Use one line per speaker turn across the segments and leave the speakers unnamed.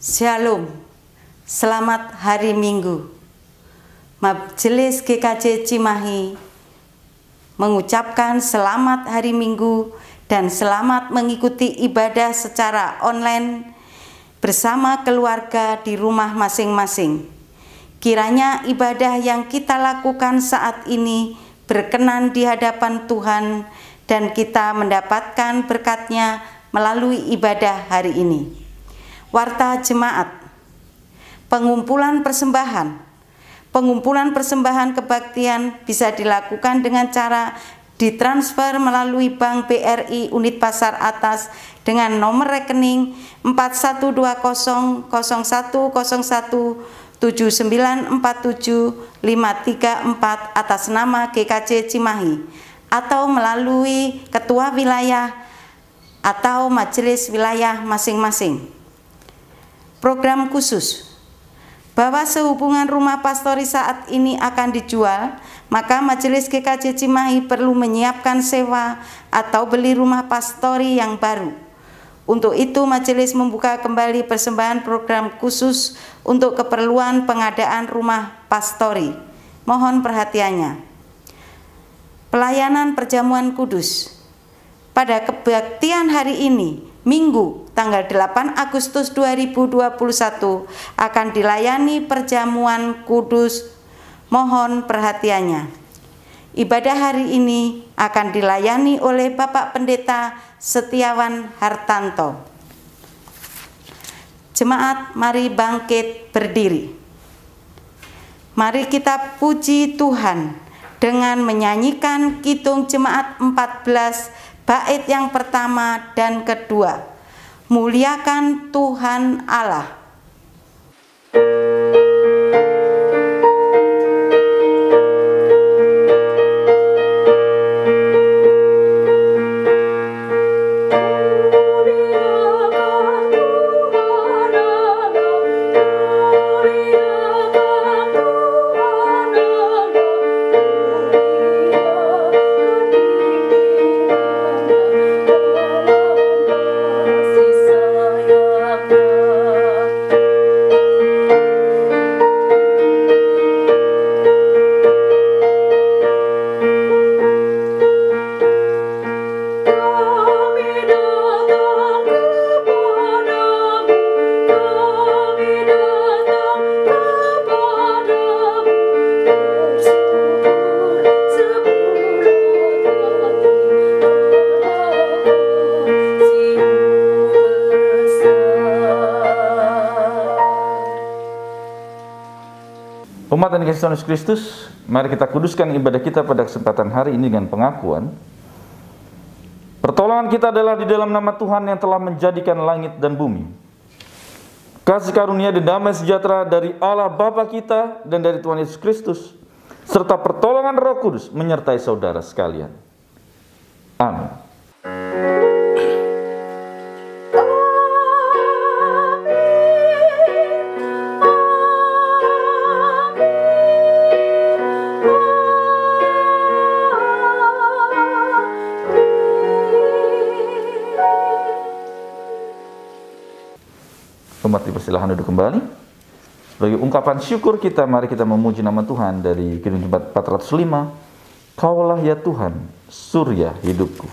Shalom, selamat hari Minggu. Majelis GKJ Cimahi mengucapkan selamat hari Minggu dan selamat mengikuti ibadah secara online bersama keluarga di rumah masing-masing. Kiranya ibadah yang kita lakukan saat ini berkenan di hadapan Tuhan dan kita mendapatkan berkat-Nya melalui ibadah hari ini. Warta jemaat, pengumpulan persembahan kebaktian bisa dilakukan dengan cara ditransfer melalui Bank BRI Unit Pasar Atas dengan nomor rekening 41200179475334 atas nama GKJ Cimahi atau melalui ketua wilayah atau majelis wilayah masing-masing. Program khusus bahwa sehubungan rumah pastori saat ini akan dijual, maka Majelis GKJ Cimahi perlu menyiapkan sewa atau beli rumah pastori yang baru. Untuk itu majelis membuka kembali persembahan program khusus untuk keperluan pengadaan rumah pastori. Mohon perhatiannya. Pelayanan perjamuan kudus pada kebaktian hari ini, Minggu tanggal 8 Agustus 2021 akan dilayani perjamuan kudus. Mohon perhatiannya. Ibadah hari ini akan dilayani oleh Bapak Pendeta Setiawan Hartanto. Jemaat, mari bangkit berdiri. Mari kita puji Tuhan dengan menyanyikan Kidung Jemaat 14 bait yang pertama dan kedua. Muliakan Tuhan Allah.
Umat dan Kristus Yesus Kristus, mari kita kuduskan ibadah kita pada kesempatan hari ini dengan pengakuan. Pertolongan kita adalah di dalam nama Tuhan yang telah menjadikan langit dan bumi. Kasih karunia dan damai sejahtera dari Allah Bapa kita dan dari Tuhan Yesus Kristus, serta pertolongan Roh Kudus menyertai saudara sekalian. Amin. Umat dipersilahkan duduk kembali. Sebagai ungkapan syukur kita, mari kita memuji nama Tuhan dari Kidung Jemaat 405. Kaulah ya Tuhan, surya hidupku.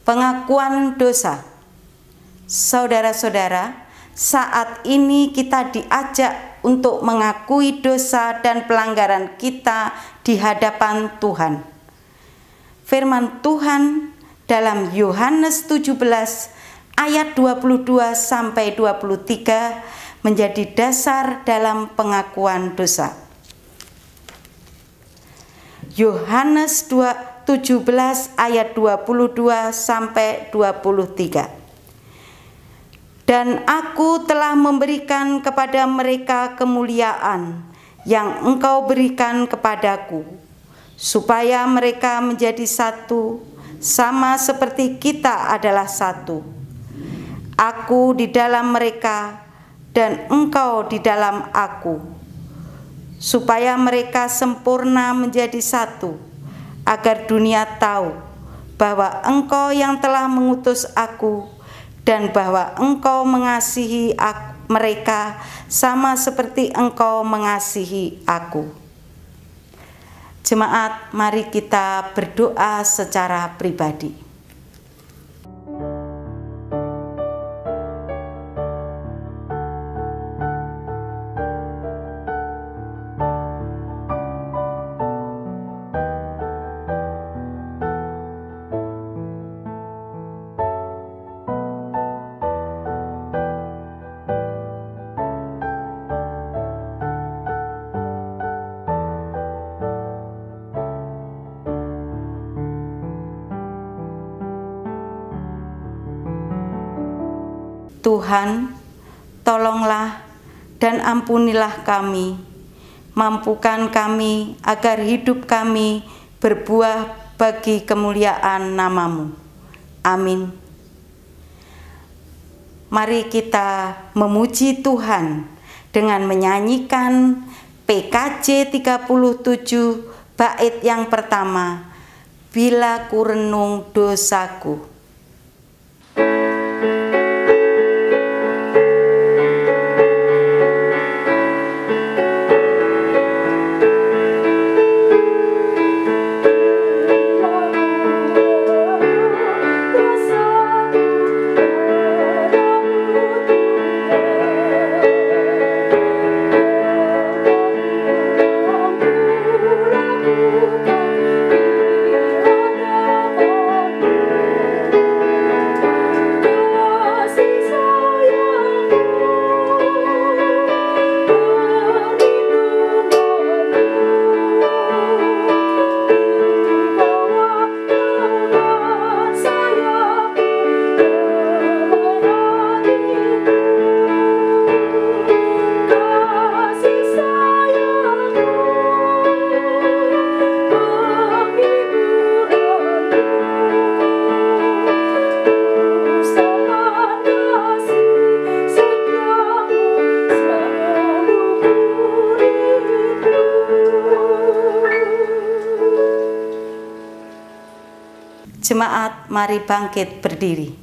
Pengakuan dosa. Saudara-saudara, saat ini kita diajak untuk mengakui dosa dan pelanggaran kita di hadapan Tuhan. Firman Tuhan dalam Yohanes 17 ayat 22 sampai 23 menjadi dasar dalam pengakuan dosa. Yohanes 17 ayat 22 sampai 23. Dan aku telah memberikan kepada mereka kemuliaan yang Engkau berikan kepadaku, supaya mereka menjadi satu, sama seperti kita adalah satu. Aku di dalam mereka dan Engkau di dalam aku, supaya mereka sempurna menjadi satu, agar dunia tahu bahwa Engkau yang telah mengutus aku dan bahwa Engkau mengasihi mereka sama seperti Engkau mengasihi aku. Jemaat, mari kita berdoa secara pribadi. Tuhan, tolonglah dan ampunilah kami, mampukan kami agar hidup kami berbuah bagi kemuliaan nama-Mu. Amin. Mari kita memuji Tuhan dengan menyanyikan PKJ 37 bait yang pertama, Bila ku renung dosaku. Jemaat, mari bangkit berdiri.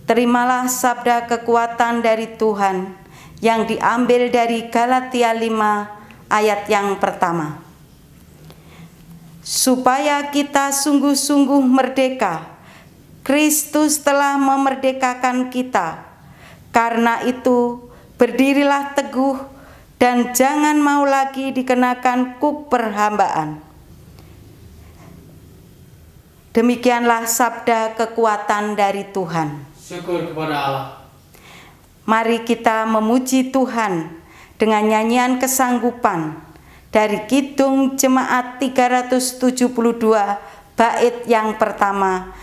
Terimalah sabda kekuatan dari Tuhan yang diambil dari Galatia 5 ayat yang pertama. Supaya kita sungguh-sungguh merdeka, Kristus telah memerdekakan kita. Karena itu, berdirilah teguh dan jangan mau lagi dikenakan kuk perhambaan. Demikianlah sabda kekuatan dari Tuhan.
Syukur kepada Allah.
Mari kita memuji Tuhan dengan nyanyian kesanggupan dari Kidung Jemaat 372 bait yang pertama,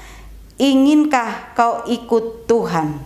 Inginkah kau ikut Tuhan?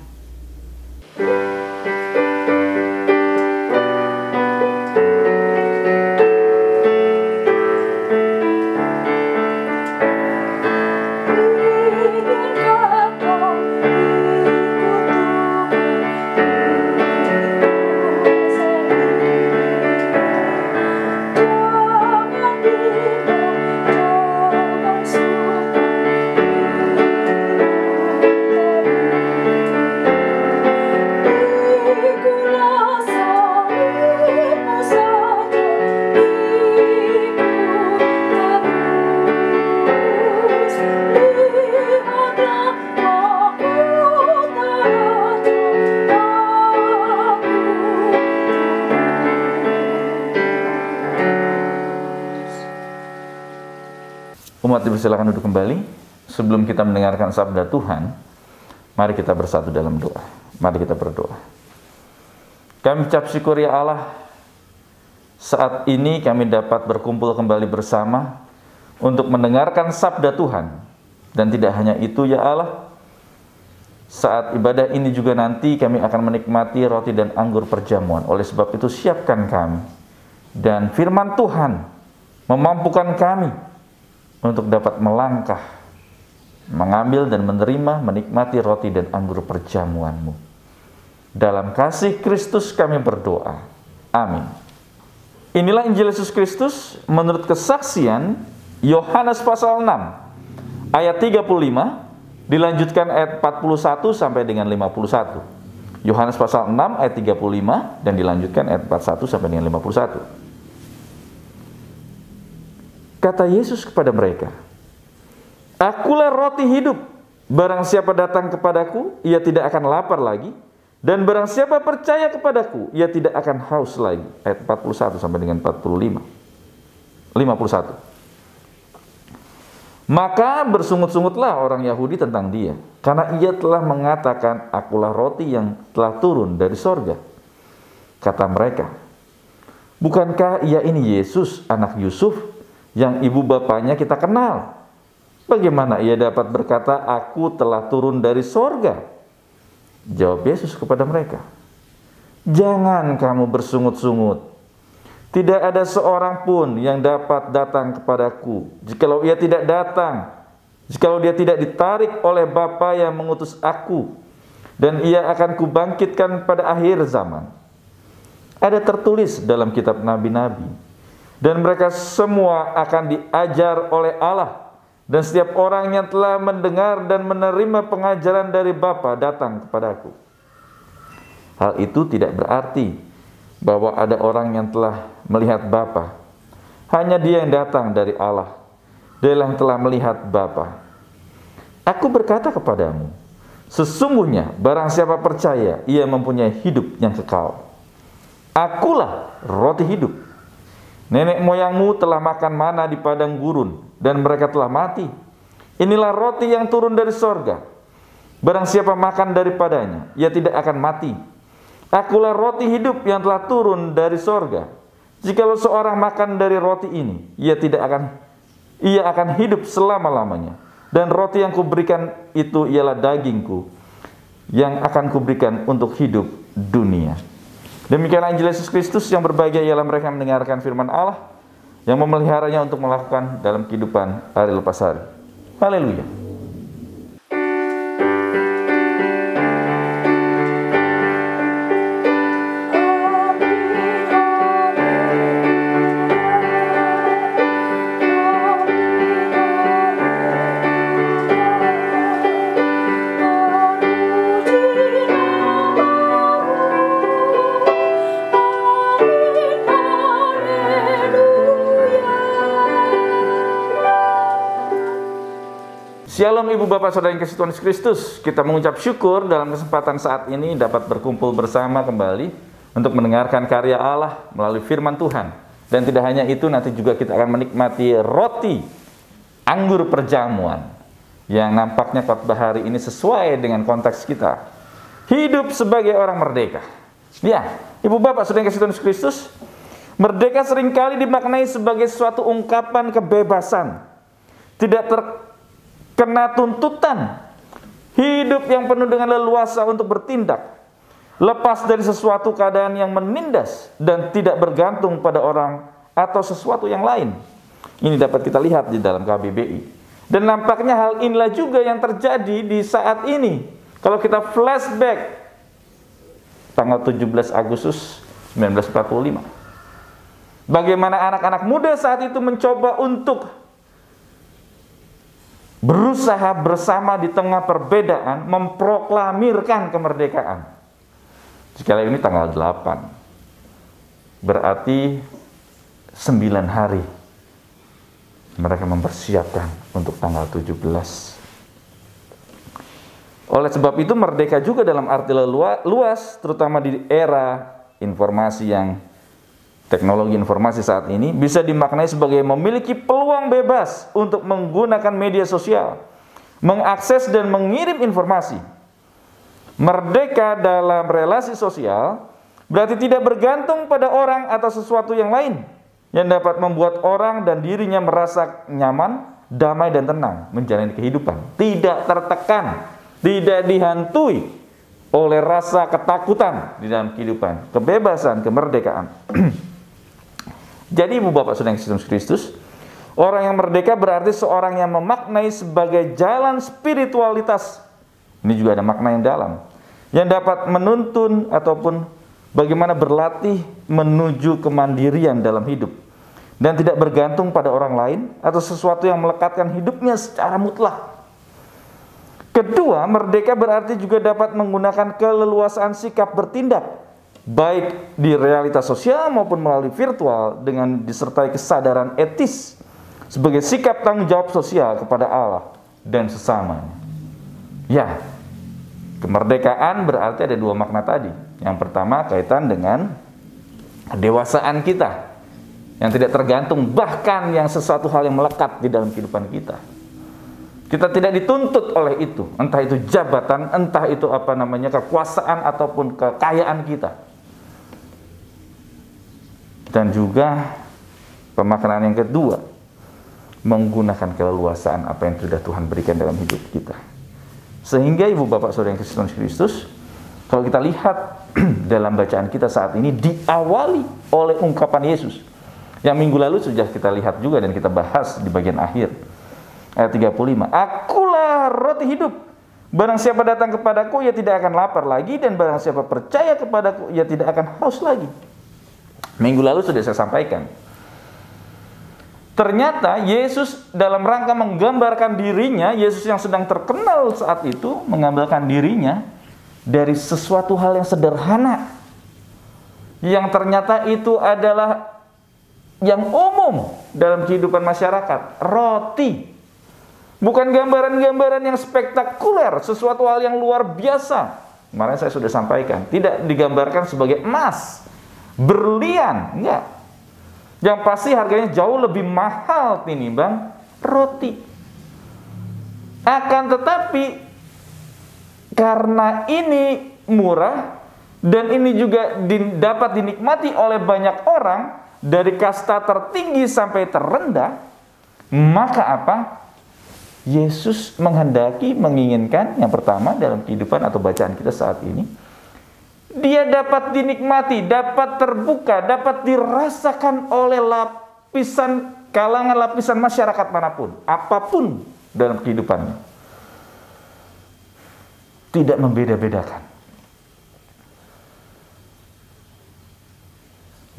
Umat dipersilakan duduk kembali. Sebelum kita mendengarkan sabda Tuhan, mari kita bersatu dalam doa. Mari kita berdoa. Kami ucap syukur ya Allah, saat ini kami dapat berkumpul kembali bersama untuk mendengarkan sabda Tuhan. Dan tidak hanya itu ya Allah, saat ibadah ini juga nanti kami akan menikmati roti dan anggur perjamuan. Oleh sebab itu siapkan kami, dan firman Tuhan memampukan kami untuk dapat melangkah, mengambil dan menerima, menikmati roti dan anggur perjamuan-Mu. Dalam kasih Kristus kami berdoa. Amin. Inilah Injil Yesus Kristus menurut kesaksian Yohanes pasal 6 ayat 35 dilanjutkan ayat 41 sampai dengan 51. Yohanes pasal 6 ayat 35 dan dilanjutkan ayat 41 sampai dengan 51. Kata Yesus kepada mereka, "Akulah roti hidup. Barang siapa datang kepadaku, ia tidak akan lapar lagi. Dan barang siapa percaya kepadaku, ia tidak akan haus lagi." Ayat 41 sampai dengan 51. Maka bersungut-sungutlah orang Yahudi tentang dia, karena ia telah mengatakan, "Akulah roti yang telah turun dari sorga." Kata mereka, "Bukankah ia ini Yesus, anak Yusuf, yang ibu bapaknya kita kenal? Bagaimana ia dapat berkata, 'Aku telah turun dari sorga'?" Jawab Yesus kepada mereka, "Jangan kamu bersungut-sungut. Tidak ada seorang pun yang dapat datang kepadaku jikalau ia tidak datang, jikalau dia tidak ditarik oleh Bapa yang mengutus aku, dan ia akan kubangkitkan pada akhir zaman. Ada tertulis dalam kitab nabi-nabi, dan mereka semua akan diajar oleh Allah. Dan setiap orang yang telah mendengar dan menerima pengajaran dari Bapa datang kepadaku." Hal itu tidak berarti bahwa ada orang yang telah melihat Bapa. Hanya dia yang datang dari Allah. Dia yang telah melihat Bapa. Aku berkata kepadamu, sesungguhnya barang siapa percaya, ia mempunyai hidup yang kekal. Akulah roti hidup. Nenek moyangmu telah makan mana di padang gurun, dan mereka telah mati. Inilah roti yang turun dari sorga. Barang siapa makan daripadanya, ia tidak akan mati. Akulah roti hidup yang telah turun dari sorga. Jikalau seorang makan dari roti ini, ia akan hidup selama-lamanya. Dan roti yang kuberikan itu ialah dagingku, yang akan kuberikan untuk hidup dunia. Demikianlah Injil Yesus Kristus. Yang berbahagia ialah mereka yang mendengarkan firman Allah, yang memeliharanya untuk melakukan dalam kehidupan hari lepas hari. Haleluya. Shalom Ibu Bapak Saudara yang kasih Tuhan Yesus Kristus. Kita mengucap syukur dalam kesempatan saat ini dapat berkumpul bersama kembali untuk mendengarkan karya Allah melalui firman Tuhan. Dan tidak hanya itu, nanti juga kita akan menikmati roti anggur perjamuan yang nampaknya khotbah hari ini sesuai dengan konteks kita. Hidup sebagai orang merdeka. Ya, Ibu Bapak Saudara yang kasih Tuhan Yesus Kristus, merdeka seringkali dimaknai sebagai suatu ungkapan kebebasan, tidak terkena tuntutan, hidup yang penuh dengan leluasa untuk bertindak, lepas dari sesuatu keadaan yang menindas dan tidak bergantung pada orang atau sesuatu yang lain. Ini dapat kita lihat di dalam KBBI. Dan nampaknya hal inilah juga yang terjadi di saat ini. Kalau kita flashback tanggal 17 Agustus 1945. Bagaimana anak-anak muda saat itu mencoba untuk berusaha bersama di tengah perbedaan memproklamirkan kemerdekaan. Sekali ini tanggal 8. Berarti 9 hari mereka mempersiapkan untuk tanggal 17. Oleh sebab itu merdeka juga dalam arti luas, terutama di era informasi yang teknologi informasi saat ini, bisa dimaknai sebagai memiliki peluang bebas untuk menggunakan media sosial, mengakses dan mengirim informasi. Merdeka dalam relasi sosial berarti tidak bergantung pada orang atau sesuatu yang lain yang dapat membuat orang dan dirinya merasa nyaman, damai dan tenang menjalani kehidupan. Tidak tertekan, tidak dihantui oleh rasa ketakutan di dalam kehidupan, kebebasan, kemerdekaan. Jadi Ibu Bapak Saudara yang Kristus, orang yang merdeka berarti seorang yang memaknai sebagai jalan spiritualitas. Ini juga ada makna yang dalam, yang dapat menuntun ataupun bagaimana berlatih menuju kemandirian dalam hidup dan tidak bergantung pada orang lain atau sesuatu yang melekatkan hidupnya secara mutlak. Kedua, merdeka berarti juga dapat menggunakan keleluasaan sikap bertindak, baik di realitas sosial maupun melalui virtual, dengan disertai kesadaran etis sebagai sikap tanggung jawab sosial kepada Allah dan sesamanya. Ya, kemerdekaan berarti ada dua makna tadi. Yang pertama kaitan dengan kedewasaan kita, yang tidak tergantung bahkan yang sesuatu hal yang melekat di dalam kehidupan kita. Kita tidak dituntut oleh itu, entah itu jabatan, entah itu kekuasaan ataupun kekayaan kita. Dan juga pemaknaan yang kedua, menggunakan keleluasaan apa yang sudah Tuhan berikan dalam hidup kita. Sehingga Ibu Bapak Saudara yang Kristus, kalau kita lihat dalam bacaan kita saat ini diawali oleh ungkapan Yesus yang minggu lalu sudah kita lihat juga dan kita bahas di bagian akhir. Ayat 35, akulah roti hidup. Barang siapa datang kepadaku, ia tidak akan lapar lagi, dan barang siapa percaya kepadaku, ia tidak akan haus lagi. Minggu lalu sudah saya sampaikan. Ternyata Yesus dalam rangka menggambarkan dirinya, Yesus yang sedang terkenal saat itu, menggambarkan dirinya dari sesuatu hal yang sederhana, yang ternyata itu adalah yang umum dalam kehidupan masyarakat, roti. Bukan gambaran-gambaran yang spektakuler, sesuatu hal yang luar biasa. Kemarin saya sudah sampaikan, tidak digambarkan sebagai emas, berlian, enggak. Yang pasti harganya jauh lebih mahal tinimbang roti. Akan tetapi karena ini murah dan ini juga dapat dinikmati oleh banyak orang dari kasta tertinggi sampai terendah, maka apa? Yesus menginginkan yang pertama dalam kehidupan atau bacaan kita saat ini, dia dapat dinikmati, dapat terbuka, dapat dirasakan oleh kalangan lapisan masyarakat manapun, apapun dalam kehidupannya. Tidak membeda-bedakan.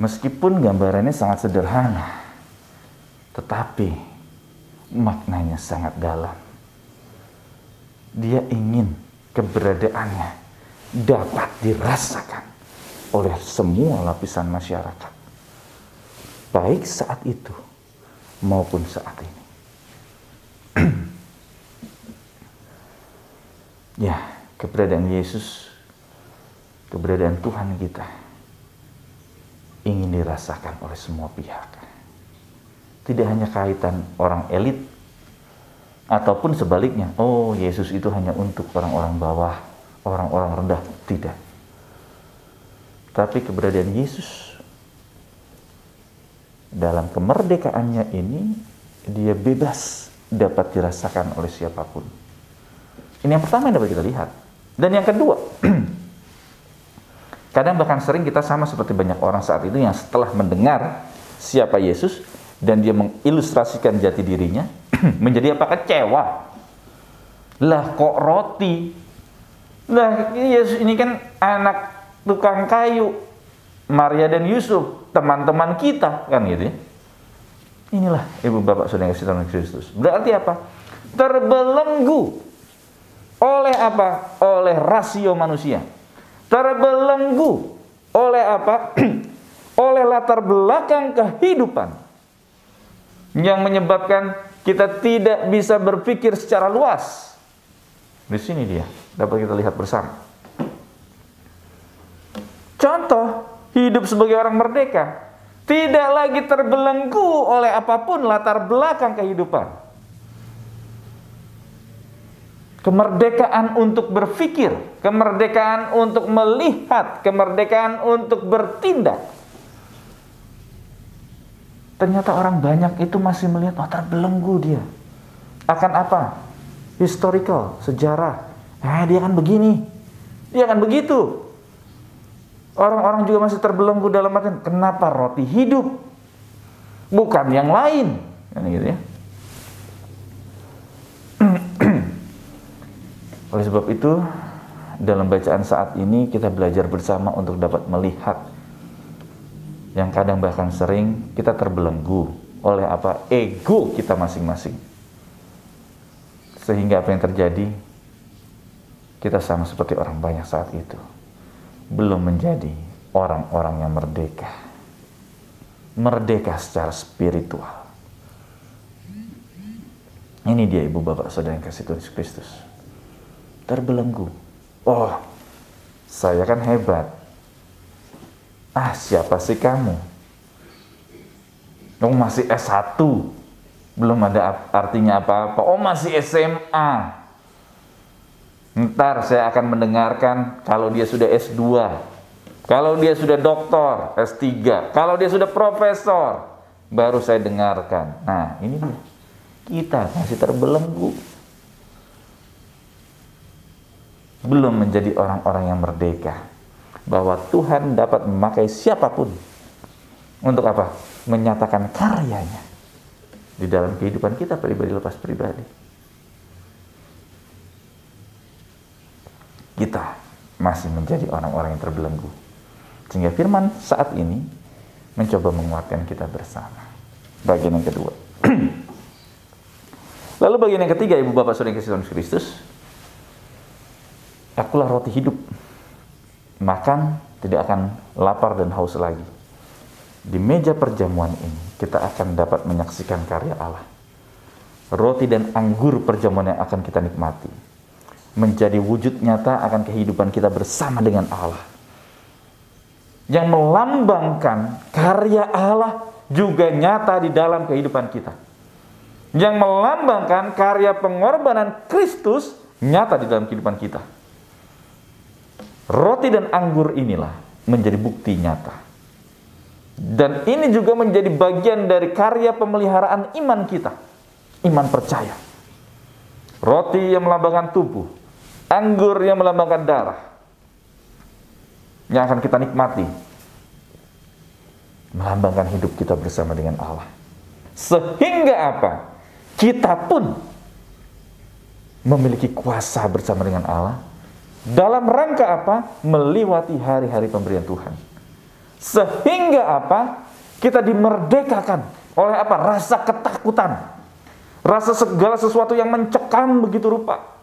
Meskipun gambarannya sangat sederhana, tetapi maknanya sangat dalam. Dia ingin keberadaannya dapat dirasakan oleh semua lapisan masyarakat, baik saat itu maupun saat ini. Ya, keberadaan Yesus, keberadaan Tuhan kita ingin dirasakan oleh semua pihak. Tidak hanya kaitan orang elit ataupun sebaliknya, oh Yesus itu hanya untuk orang-orang bawah, orang-orang rendah. Tidak. Tapi keberadaan Yesus dalam kemerdekaannya ini, dia bebas dapat dirasakan oleh siapapun. Ini yang pertama yang dapat kita lihat. Dan yang kedua, kadang bahkan sering kita sama seperti banyak orang saat itu yang setelah mendengar siapa Yesus dan dia mengilustrasikan jati dirinya, menjadi apa? Kecewa. Lah kok roti? Lah Yesus ini kan anak tukang kayu, Maria dan Yusuf, teman-teman kita, kan gitu ya. Inilah Ibu Bapak Saudara yang Kristus. Berarti apa? Terbelenggu oleh apa? Oleh rasio manusia. Terbelenggu oleh apa? Oleh latar belakang kehidupan yang menyebabkan kita tidak bisa berpikir secara luas. Di sini dia dapat kita lihat bersama. Contoh hidup sebagai orang merdeka, tidak lagi terbelenggu oleh apapun latar belakang kehidupan. kemerdekaan untuk berpikir, kemerdekaan untuk melihat, kemerdekaan untuk bertindak. Ternyata orang banyak itu masih melihat, oh terbelenggu dia. Akan apa? Historical, sejarah. Dia kan begini, dia kan begitu. Orang-orang juga masih terbelenggu dalam artian, kenapa roti hidup? Bukan yang lain. Kan gitu ya. Oleh sebab itu, dalam bacaan saat ini kita belajar bersama untuk dapat melihat yang kadang bahkan sering kita terbelenggu oleh apa? Ego kita masing-masing. Sehingga apa yang terjadi? Kita sama seperti orang banyak saat itu. Belum menjadi orang-orang yang merdeka. Merdeka secara spiritual. Ini dia ibu bapak saudara yang kasih Tuhan Yesus Kristus. Terbelenggu. Oh, saya kan hebat. Siapa sih kamu? Kamu masih S1. Belum ada artinya apa-apa. Oh, masih SMA. Ntar saya akan mendengarkan kalau dia sudah S2. Kalau dia sudah doktor, S3. Kalau dia sudah profesor, baru saya dengarkan. Nah, ini dia. Kita masih terbelenggu. Belum menjadi orang-orang yang merdeka. Bahwa Tuhan dapat memakai siapapun. Untuk apa? Menyatakan karyanya. Di dalam kehidupan kita pribadi lepas pribadi. Kita masih menjadi orang-orang yang terbelenggu. Sehingga firman saat ini mencoba menguatkan kita bersama. Bagian yang kedua. Lalu bagian yang ketiga, ibu bapak saudara yang kasih Tuhan Kristus. Akulah roti hidup. Makan tidak akan lapar dan haus lagi. Di meja perjamuan ini kita akan dapat menyaksikan karya Allah. Roti dan anggur perjamuan yang akan kita nikmati menjadi wujud nyata akan kehidupan kita bersama dengan Allah. Yang melambangkan karya Allah juga nyata di dalam kehidupan kita. Yang melambangkan karya pengorbanan Kristus nyata di dalam kehidupan kita. Roti dan anggur inilah menjadi bukti nyata. Dan ini juga menjadi bagian dari karya pemeliharaan iman kita. Iman percaya. Roti yang melambangkan tubuh. Anggur yang melambangkan darah. Yang akan kita nikmati. Melambangkan hidup kita bersama dengan Allah. Sehingga apa? Kita pun memiliki kuasa bersama dengan Allah. Dalam rangka apa? Melewati hari-hari pemberian Tuhan. Sehingga apa? Kita dimerdekakan oleh apa? Rasa ketakutan. Rasa segala sesuatu yang mencekam begitu rupa.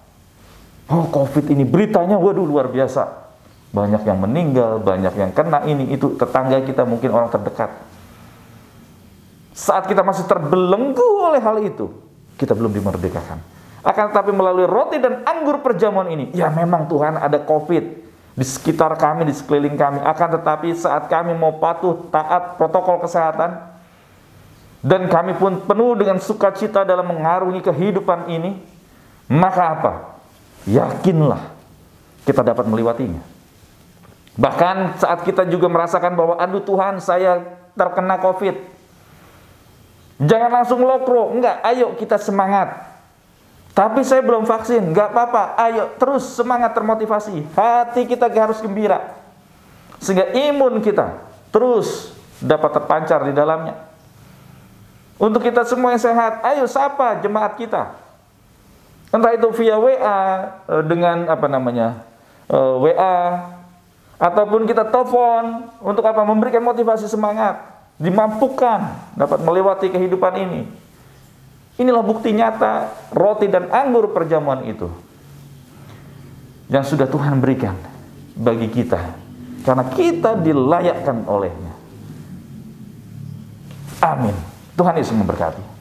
Oh, COVID ini beritanya waduh luar biasa. Banyak yang meninggal, banyak yang kena ini itu, tetangga kita mungkin orang terdekat. Saat kita masih terbelenggu oleh hal itu, kita belum dimerdekakan. Akan tetapi melalui roti dan anggur perjamuan ini, ya memang Tuhan ada COVID di sekitar kami, di sekeliling kami. Akan tetapi saat kami mau patuh, taat protokol kesehatan, dan kami pun penuh dengan sukacita dalam mengarungi kehidupan ini, maka apa? Yakinlah kita dapat melewatinya. Bahkan saat kita juga merasakan bahwa aduh Tuhan saya terkena COVID, jangan langsung lokro, enggak, ayo kita semangat. Tapi saya belum vaksin, enggak apa-apa, ayo terus semangat, termotivasi. Hati kita harus gembira. Sehingga imun kita terus dapat terpancar di dalamnya. Untuk kita semua yang sehat, ayo sapa jemaat kita. Entah itu via WA, dengan WA, ataupun kita telepon, untuk apa? Memberikan motivasi semangat, dimampukan dapat melewati kehidupan ini. Inilah bukti nyata roti dan anggur perjamuan itu yang sudah Tuhan berikan bagi kita, karena kita dilayakkan olehnya. Amin. Tuhan Yesus memberkati.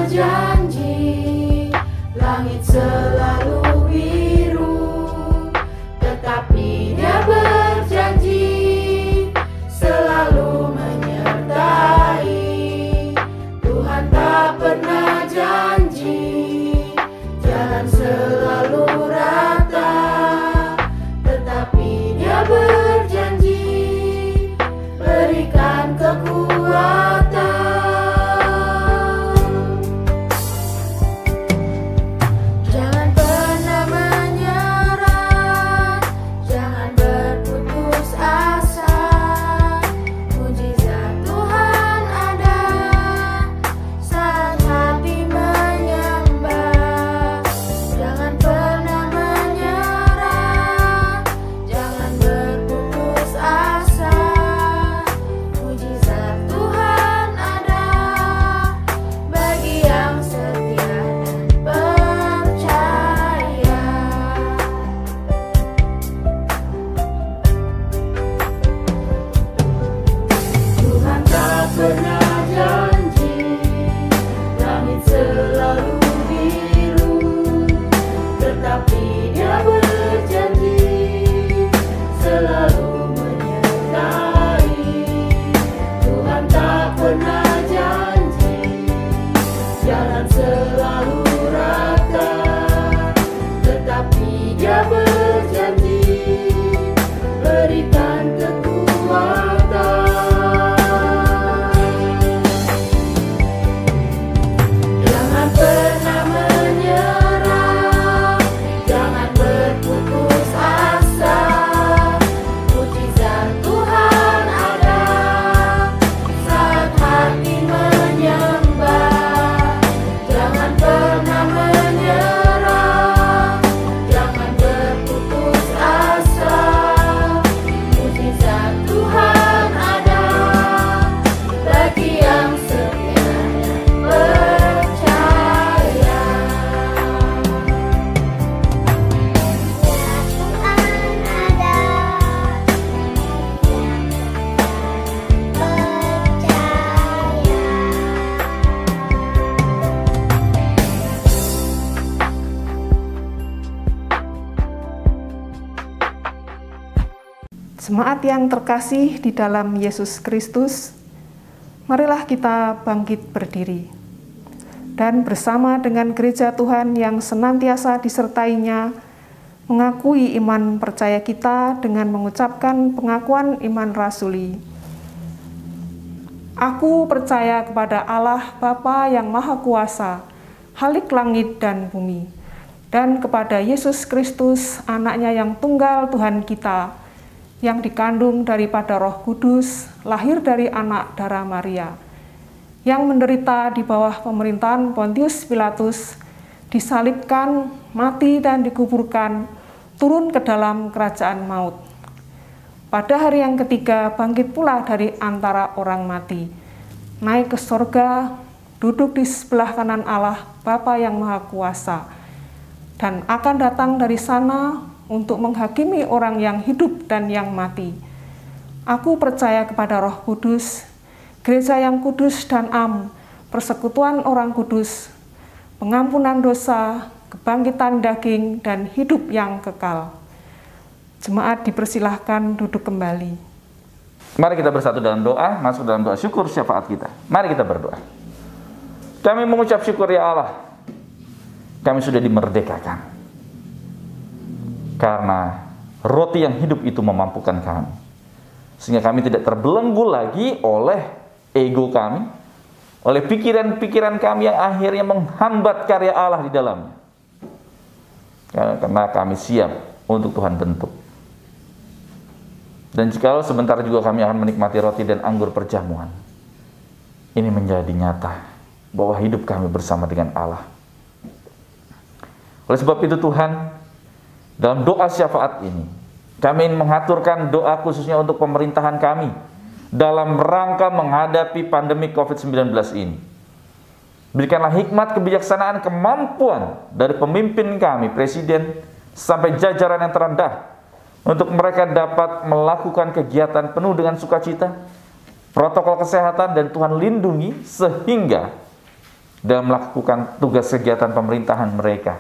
Janji langit selalu biru, tetapi Dia berjanji selalu menyertai. Tuhan tak pernah janji jalan selalu rata, tetapi Dia berjanji berikan kekuatan.
Jemaat yang terkasih di dalam Yesus Kristus, marilah kita bangkit berdiri dan bersama dengan gereja Tuhan yang senantiasa disertainya mengakui iman percaya kita dengan mengucapkan pengakuan iman rasuli. Aku percaya kepada Allah Bapa yang Maha Kuasa, Khalik langit dan bumi, dan kepada Yesus Kristus, anaknya yang tunggal Tuhan kita, yang dikandung daripada Roh Kudus, lahir dari anak darah Maria, yang menderita di bawah pemerintahan Pontius Pilatus, disalibkan, mati dan dikuburkan, turun ke dalam kerajaan maut. Pada hari yang ketiga bangkit pula dari antara orang mati, naik ke sorga, duduk di sebelah kanan Allah Bapa yang Maha Kuasa, dan akan datang dari sana untuk menghakimi orang yang hidup dan yang mati. Aku percaya kepada Roh Kudus, gereja yang kudus dan am, persekutuan orang kudus, pengampunan dosa, kebangkitan daging, dan hidup yang kekal. Jemaat dipersilahkan duduk kembali.
Mari kita bersatu dalam doa, masuk dalam doa syukur syafaat kita. Mari kita berdoa. Kami mengucap syukur ya Allah, kami sudah dimerdekakan. Karena roti yang hidup itu memampukan kami. Sehingga kami tidak terbelenggu lagi oleh ego kami, oleh pikiran-pikiran kami yang akhirnya menghambat karya Allah di dalamnya. Karena kami siap untuk Tuhan bentuk. Dan jikalau sebentar juga kami akan menikmati roti dan anggur perjamuan, ini menjadi nyata bahwa hidup kami bersama dengan Allah. Oleh sebab itu Tuhan, dalam doa syafaat ini, kami ingin mengaturkan doa khususnya untuk pemerintahan kami dalam rangka menghadapi pandemi COVID-19 ini. Berikanlah hikmat, kebijaksanaan, kemampuan dari pemimpin kami, Presiden, sampai jajaran yang terendah, untuk mereka dapat melakukan kegiatan penuh dengan sukacita, protokol kesehatan, dan Tuhan lindungi sehingga dalam melakukan tugas kegiatan pemerintahan mereka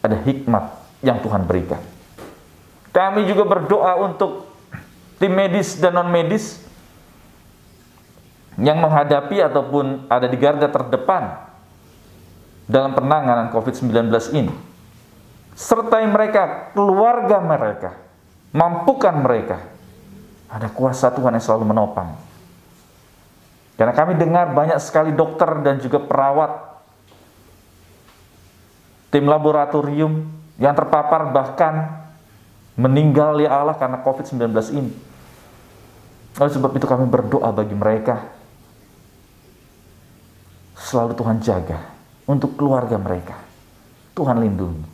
ada hikmat yang Tuhan berikan. Kami juga berdoa untuk tim medis dan non-medis yang menghadapi ataupun ada di garda terdepan dalam penanganan COVID-19 ini. Sertai mereka, keluarga mereka, mampukan mereka. Ada kuasa Tuhan yang selalu menopang. Karena kami dengar banyak sekali dokter dan juga perawat, tim laboratorium yang terpapar bahkan meninggal ya Allah karena COVID-19 ini. Oleh sebab itu kami berdoa bagi mereka. Selalu Tuhan jaga untuk keluarga mereka. Tuhan lindungi.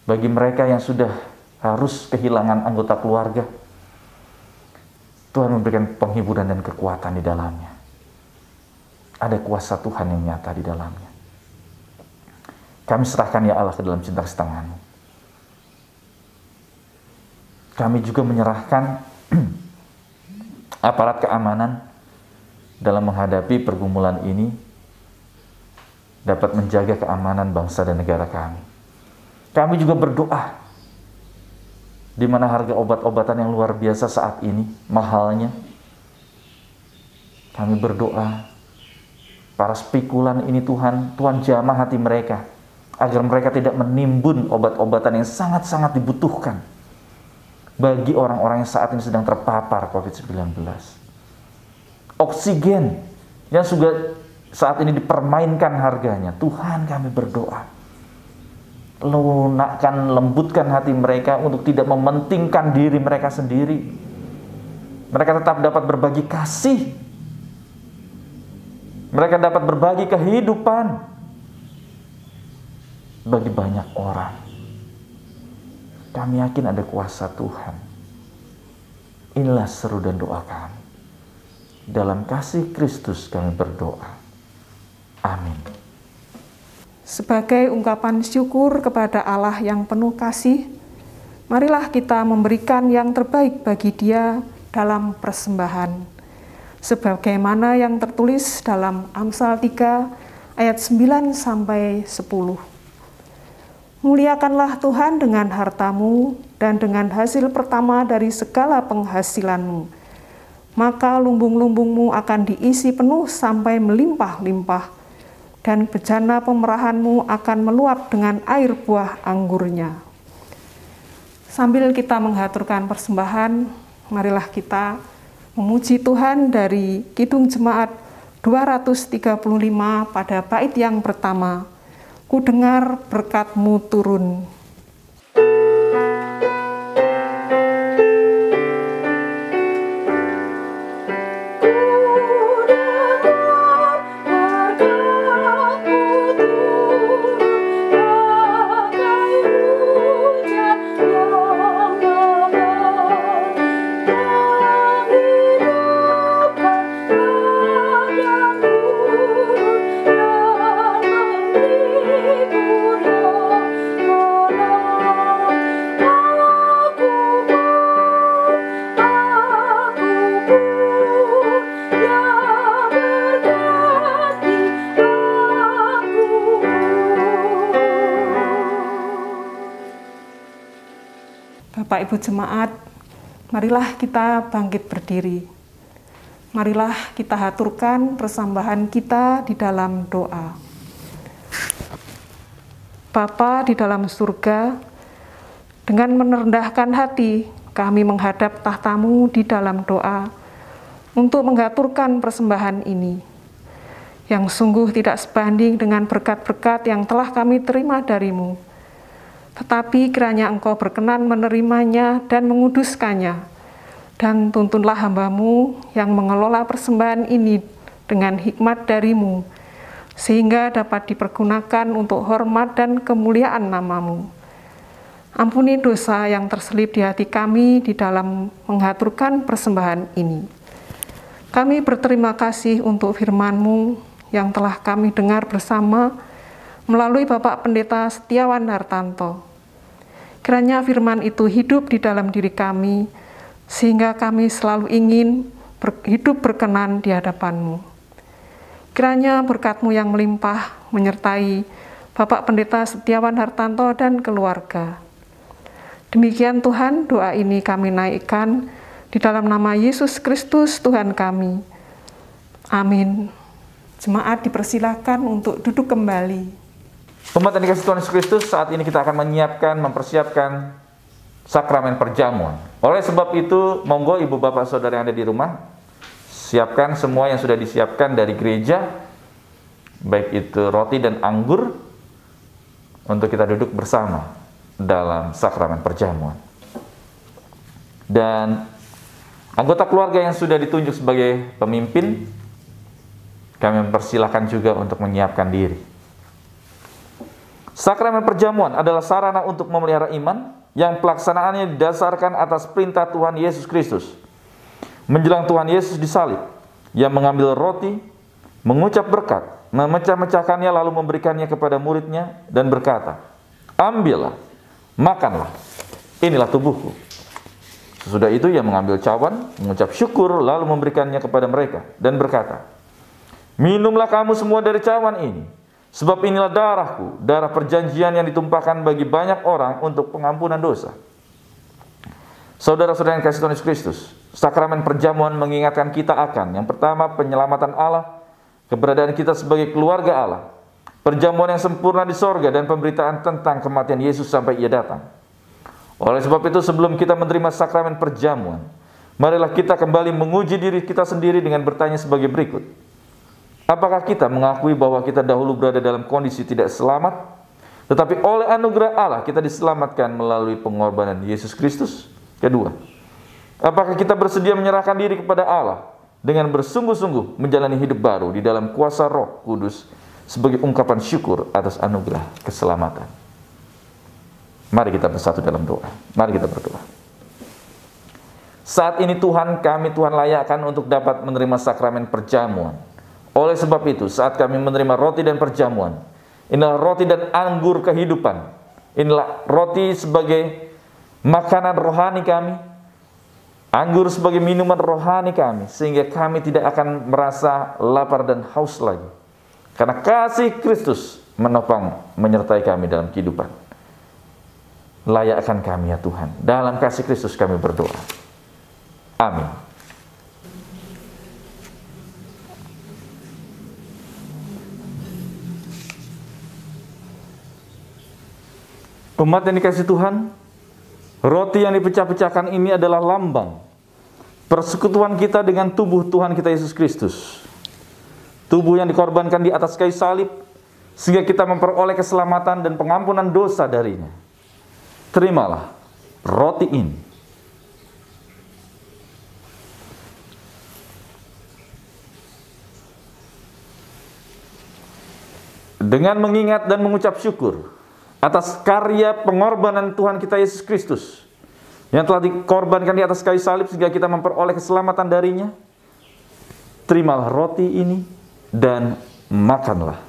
Bagi mereka yang sudah harus kehilangan anggota keluarga, Tuhan memberikan penghiburan dan kekuatan di dalamnya. Ada kuasa Tuhan yang nyata di dalamnya. Kami serahkan ya Allah ke dalam cinta tangan-Mu. Kami juga menyerahkan aparat keamanan dalam menghadapi pergumulan ini dapat menjaga keamanan bangsa dan negara kami. Kami juga berdoa di mana harga obat-obatan yang luar biasa saat ini, mahalnya. Kami berdoa para spekulan ini Tuhan jamah hati mereka agar mereka tidak menimbun obat-obatan yang sangat-sangat dibutuhkan bagi orang-orang yang saat ini sedang terpapar COVID-19. Oksigen yang juga saat ini dipermainkan harganya. Tuhan, kami berdoa, lunakkan, lembutkan hati mereka untuk tidak mementingkan diri mereka sendiri. Mereka tetap dapat berbagi kasih. Mereka dapat berbagi kehidupan bagi banyak orang. Kami yakin ada kuasa Tuhan. Inilah seru dan doa kami. Dalam kasih Kristus kami berdoa. Amin.
Sebagai ungkapan syukur kepada Allah yang penuh kasih, marilah kita memberikan yang terbaik bagi Dia dalam persembahan. Sebagaimana yang tertulis dalam Amsal 3 ayat 9 sampai 10. Muliakanlah Tuhan dengan hartamu dan dengan hasil pertama dari segala penghasilanmu. Maka lumbung-lumbungmu akan diisi penuh sampai melimpah-limpah, dan bejana pemerahanmu akan meluap dengan air buah anggurnya. Sambil kita menghaturkan persembahan, marilah kita memuji Tuhan dari Kidung Jemaat 235 pada bait yang pertama. Ku dengar berkat-Mu turun. Bapak Ibu Jemaat, marilah kita bangkit berdiri. Marilah kita haturkan persembahan kita di dalam doa. Bapa di dalam surga, dengan merendahkan hati kami menghadap tahta-Mu di dalam doa untuk menghaturkan persembahan ini, yang sungguh tidak sebanding dengan berkat-berkat yang telah kami terima dari-Mu. Tetapi kiranya Engkau berkenan menerimanya dan menguduskannya, dan tuntunlah hamba-Mu yang mengelola persembahan ini dengan hikmat dari-Mu, sehingga dapat dipergunakan untuk hormat dan kemuliaan nama-Mu. Ampuni dosa yang terselip di hati kami di dalam mengaturkan persembahan ini. Kami berterima kasih untuk firman-Mu yang telah kami dengar bersama melalui Bapak Pendeta Setiawan Hartanto. Kiranya firman itu hidup di dalam diri kami, sehingga kami selalu ingin hidup berkenan di hadapan-Mu. Kiranya berkat-Mu yang melimpah menyertai Bapak Pendeta Setiawan Hartanto dan keluarga. Demikian Tuhan, doa ini kami naikkan di dalam nama Yesus Kristus Tuhan kami. Amin. Jemaat dipersilakan untuk duduk kembali.
Umat yang dikasihi Tuhan Yesus Kristus, saat ini kita akan mempersiapkan sakramen perjamuan. Oleh sebab itu, monggo ibu bapak saudara yang ada di rumah, siapkan semua yang sudah disiapkan dari gereja, baik itu roti dan anggur, untuk kita duduk bersama dalam sakramen perjamuan. Dan anggota keluarga yang sudah ditunjuk sebagai pemimpin, kami mempersilahkan juga untuk menyiapkan diri. Sakramen perjamuan adalah sarana untuk memelihara iman yang pelaksanaannya didasarkan atas perintah Tuhan Yesus Kristus. Menjelang Tuhan Yesus disalib, Ia mengambil roti, mengucap berkat, memecah-mecahkannya lalu memberikannya kepada muridnya dan berkata, "Ambillah, makanlah, inilah tubuhku." Sesudah itu Ia mengambil cawan, mengucap syukur, lalu memberikannya kepada mereka dan berkata, "Minumlah kamu semua dari cawan ini, sebab inilah darahku, darah perjanjian yang ditumpahkan bagi banyak orang untuk pengampunan dosa." Saudara-saudara yang kasih Tuhan Yesus Kristus, sakramen perjamuan mengingatkan kita akan, yang pertama, penyelamatan Allah, keberadaan kita sebagai keluarga Allah, perjamuan yang sempurna di sorga, dan pemberitaan tentang kematian Yesus sampai Ia datang. Oleh sebab itu, sebelum kita menerima sakramen perjamuan, marilah kita kembali menguji diri kita sendiri dengan bertanya sebagai berikut. Apakah kita mengakui bahwa kita dahulu berada dalam kondisi tidak selamat, tetapi oleh anugerah Allah kita diselamatkan melalui pengorbanan Yesus Kristus? Kedua, apakah kita bersedia menyerahkan diri kepada Allah dengan bersungguh-sungguh menjalani hidup baru di dalam kuasa Roh Kudus sebagai ungkapan syukur atas anugerah keselamatan? Mari kita bersatu dalam doa. Mari kita berdoa. Saat ini Tuhan layakkan untuk dapat menerima sakramen perjamuan. Oleh sebab itu, saat kami menerima roti dan perjamuan, inilah roti dan anggur kehidupan. Inilah roti sebagai makanan rohani kami, anggur sebagai minuman rohani kami, sehingga kami tidak akan merasa lapar dan haus lagi. Karena kasih Kristus menopang, menyertai kami dalam kehidupan. Layakkan kami ya Tuhan. Dalam kasih Kristus kami berdoa. Amin. Umat yang dikasihi Tuhan, roti yang dipecah-pecahkan ini adalah lambang persekutuan kita dengan tubuh Tuhan kita Yesus Kristus. Tubuh yang dikorbankan di atas kayu salib, sehingga kita memperoleh keselamatan dan pengampunan dosa darinya. Terimalah roti ini. Dengan mengingat dan mengucap syukur atas karya pengorbanan Tuhan kita Yesus Kristus yang telah dikorbankan di atas kayu salib sehingga kita memperoleh keselamatan darinya, terimalah roti ini dan makanlah.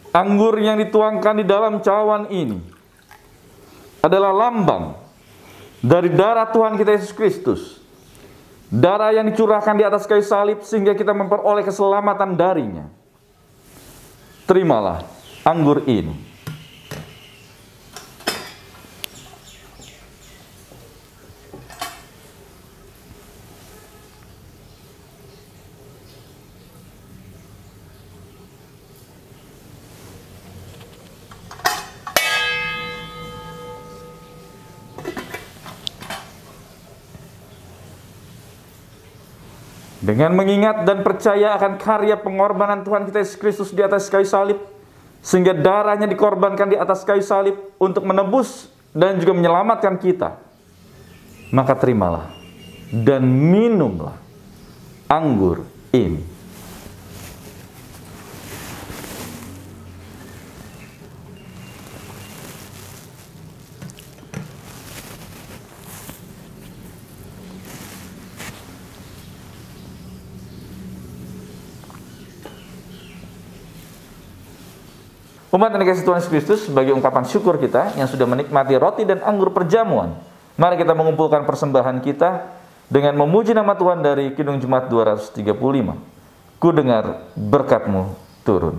Anggur yang dituangkan di dalam cawan ini adalah lambang dari darah Tuhan kita Yesus Kristus. Darah yang dicurahkan di atas kayu salib sehingga kita memperoleh keselamatan darinya. Terimalah anggur ini. Dengan mengingat dan percaya akan karya pengorbanan Tuhan kita Yesus Kristus di atas kayu salib, sehingga darahnya dikorbankan di atas kayu salib untuk menebus dan juga menyelamatkan kita, maka terimalah dan minumlah anggur ini. Umat yang dikasihi Tuhan Yesus Kristus, sebagai ungkapan syukur kita yang sudah menikmati roti dan anggur perjamuan, mari kita mengumpulkan persembahan kita dengan memuji nama Tuhan dari Kidung Jemaat 235. Ku dengar berkat-Mu turun.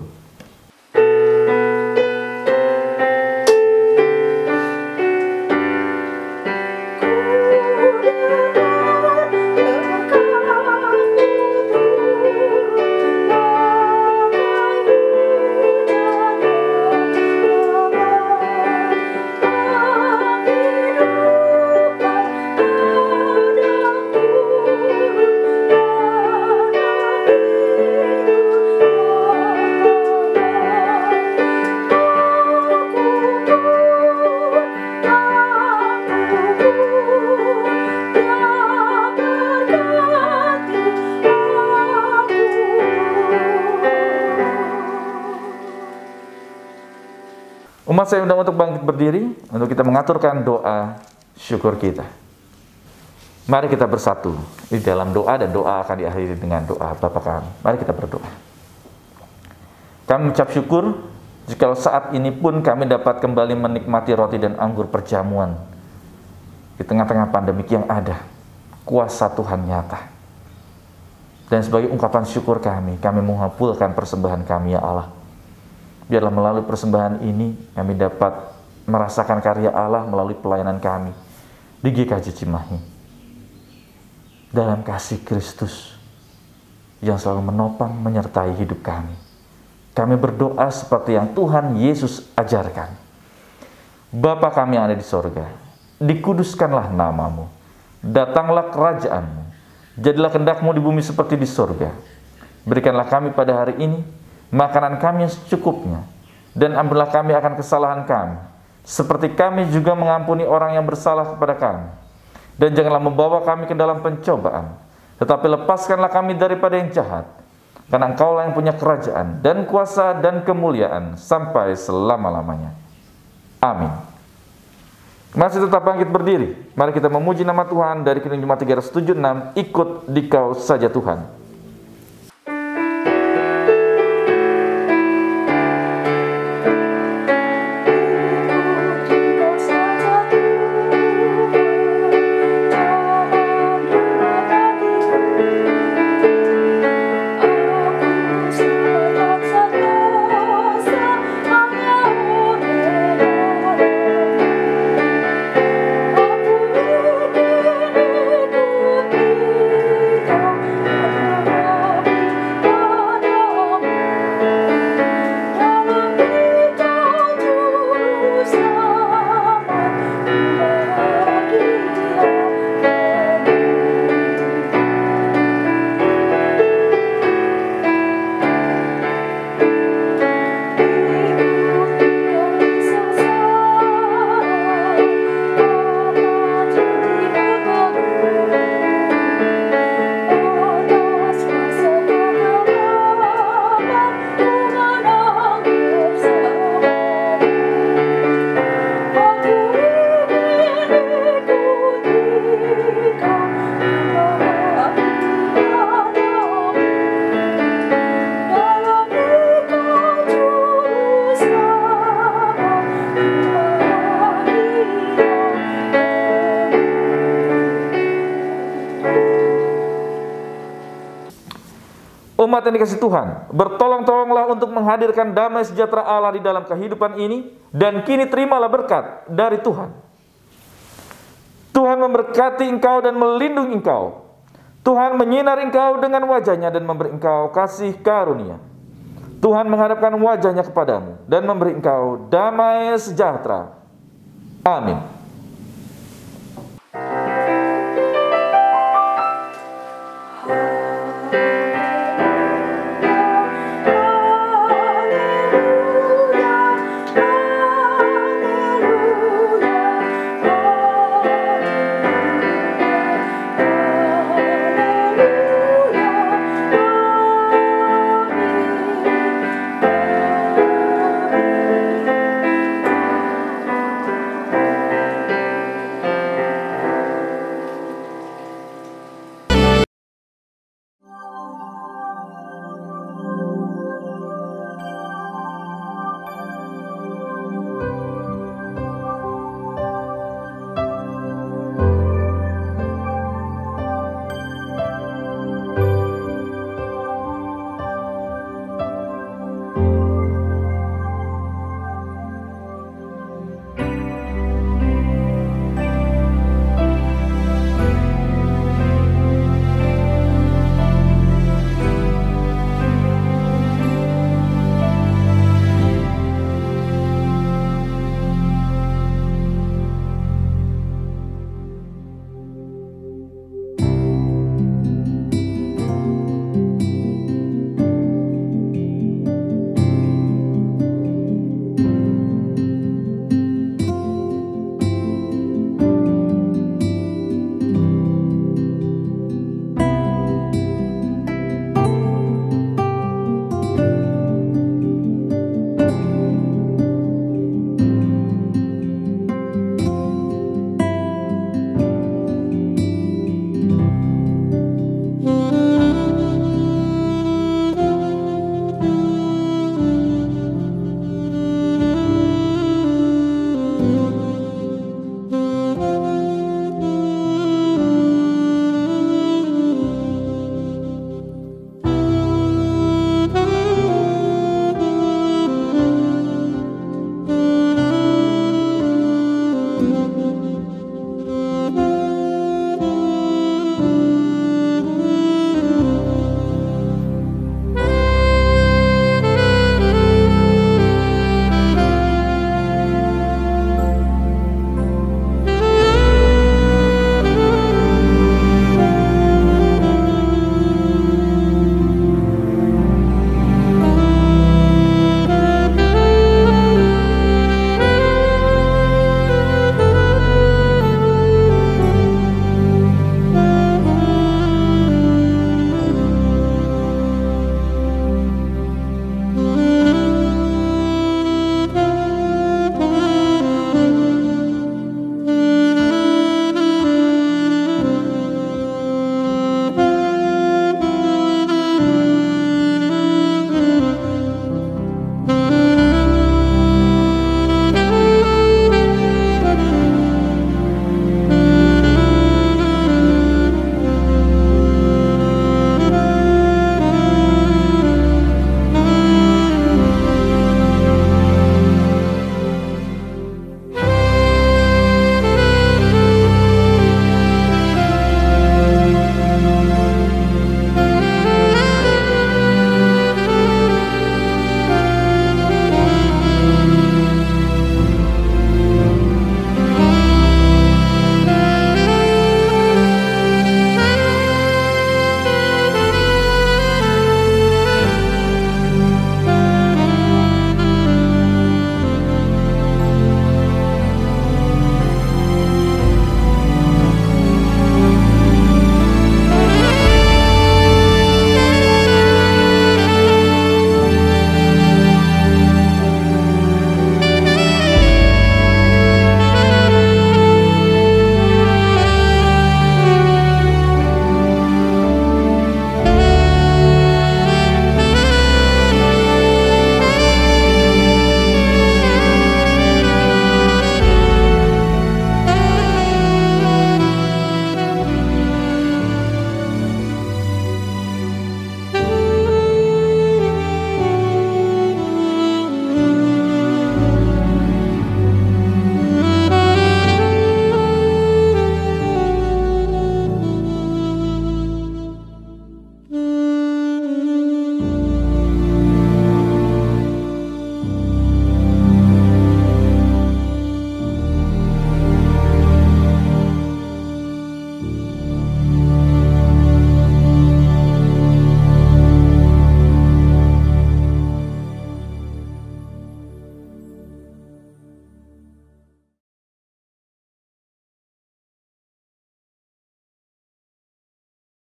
Umat saya undang untuk bangkit berdiri untuk kita mengaturkan doa syukur kita. Mari kita bersatu di dalam doa, dan doa akan diakhiri dengan doa Bapa kami. Mari kita berdoa. Kami mengucap syukur jika saat ini pun kami dapat kembali menikmati roti dan anggur perjamuan di tengah-tengah pandemi yang ada. Kuasa Tuhan nyata. Dan sebagai ungkapan syukur kami mengumpulkan persembahan kami, ya Allah. Biarlah melalui persembahan ini kami dapat merasakan karya Allah melalui pelayanan kami di GKJ Cimahi. Dalam kasih Kristus yang selalu menopang menyertai hidup kami. Kami berdoa seperti yang Tuhan Yesus ajarkan. Bapa kami yang ada di sorga, dikuduskanlah nama-Mu. Datanglah kerajaan-Mu. Jadilah kehendak-Mu di bumi seperti di sorga. Berikanlah kami pada hari ini makanan kami yang secukupnya, dan ampunilah kami akan kesalahan kami, seperti kami juga mengampuni orang yang bersalah kepada kami. Dan janganlah membawa kami ke dalam pencobaan, tetapi lepaskanlah kami daripada yang jahat, karena Engkaulah yang punya kerajaan, dan kuasa, dan kemuliaan, sampai selama-lamanya. Amin. Masih tetap bangkit berdiri, mari kita memuji nama Tuhan dari Kidung Jemaat 376, ikut Dikau saja Tuhan. Umat yang dikasihi Tuhan, bertolong-tolonglah untuk menghadirkan damai sejahtera Allah di dalam kehidupan ini, dan kini terimalah berkat dari Tuhan. Tuhan memberkati engkau dan melindungi engkau. Tuhan menyinari engkau dengan wajah-Nya dan memberi engkau kasih karunia. Tuhan menghadapkan wajah-Nya kepadamu dan memberi engkau damai sejahtera. Amin.